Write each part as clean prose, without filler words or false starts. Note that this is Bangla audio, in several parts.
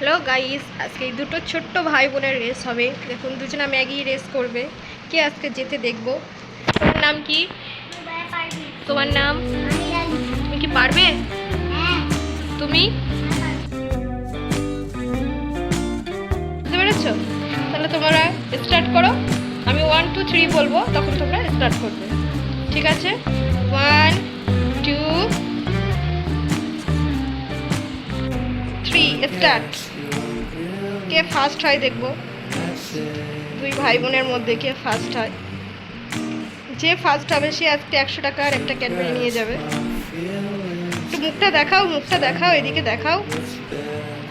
হ্যালো গাইস, আজকে এই দুটো ছোট্ট ভাই বোনের রেস হবে। দেখুন দুজনা ম্যাগি রেস করবে। কে আজকে যেতে দেখবো। তোমার নাম কি? তোমার নাম? তুমি কি পারবে? তুমি বুঝতে পেরেছো? তাহলে তোমরা স্টার্ট করো। আমি 1 2 3 বলবো, তখন তোমরা স্টার্ট করবে। ঠিক আছে? 1 2 3 স্টার্ট। কে ফার্স্ট হয় দেখবো। দুই ভাই বোনের মধ্যে কে ফার্স্ট হয়। যে ফার্স্ট হবে সে আজকে 100 টাকা আর একটা ক্যাডবেরি নিয়ে যাবে। একটু মুখটা দেখাও, মুখটা দেখাও, এদিকে দেখাও।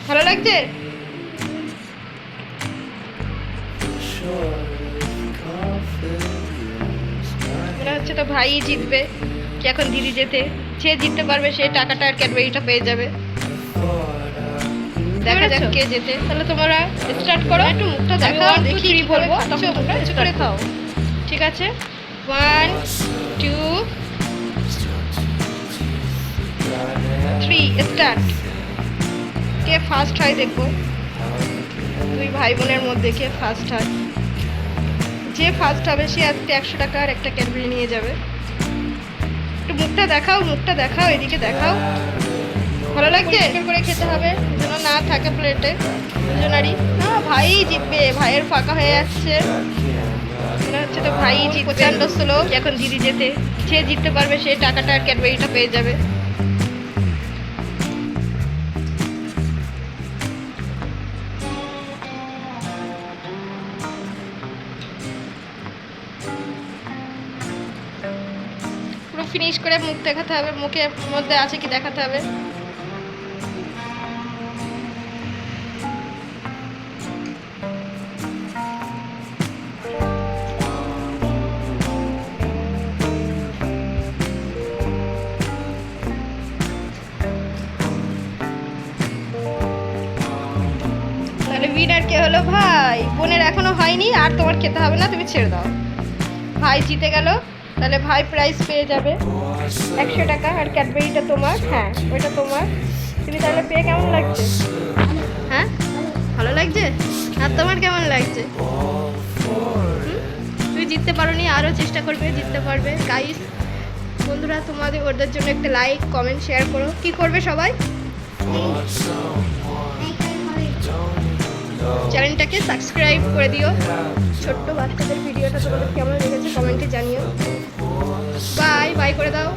ভালো লাগছে? মনে হচ্ছে তো ভাই জিতবে। কি এখন দিদি যেতে, যে জিততে পারবে সে টাকাটা আর ক্যাডবেরিটা পেয়ে যাবে। দেখা যাক কে যেতে। তাহলে তোমরা স্টার্ট করো। একটু মুখটা দেখাও, দেখি কি বলবো, তখন তোমরা কিছু করে খাও। ঠিক আছে? 1 2 3 স্টার্ট। কে ফার্স্ট হয় দেখবো। দুই ভাই বোনের মধ্যে কে ফার্স্ট হয়। যে ফার্স্ট হবে সে আজকে 100 টাকা আর একটা ক্যাডবেরি নিয়ে যাবে। একটু মুখটা দেখাও, মুখটা দেখাও, এদিকে দেখাও। ভালো লাগছে? করে খেতে হবে যেন না থাকে প্লেটে দুজনারই। না, ভাই জিতবে। ভাইয়ের ফাঁকা হয়ে যাচ্ছে। মনে হচ্ছে তো ভাই জিতবে। লোক এখন দিদি যেতে, যে জিততে পারবে সে টাকাটা আর ক্যাডবেরিটা পেয়ে যাবে। পুরো ফিনিশ করে মুখ দেখাতে হবে, মুখের মধ্যে আছে কি দেখাতে হবে। তাহলে উইনার কে হলো? ভাই। বোনের এখনো হয়নি, আর তোমার খেতে হবে না, তুমি ছেড়ে দাও। ভাই জিতে গেল। তাহলে ভাই প্রাইজ পেয়ে যাবে 100 টাকা, আর ক্যাডবেরিটা তোমার। হ্যাঁ, ওইটা তোমার। তুমি তাহলে পেয়ে কেমন লাগছে? হ্যাঁ, ভালো লাগছে? আর তোমার কেমন লাগছে? তুমি জিততে পারোনি, আরও চেষ্টা করবে, জিততে পারবে। গাইস বন্ধুরা, তোমাদের ওদের জন্য একটা লাইক কমেন্ট শেয়ার করো। কি করবে সবাই? চ্যানেলটাকে সাবস্ক্রাইব করে দিও। ছোট্ট বাচ্চাদের ভিডিওটা তোমাদের কেমন লেগেছে কমেন্টে জানিও। বাই বাই করে দাও।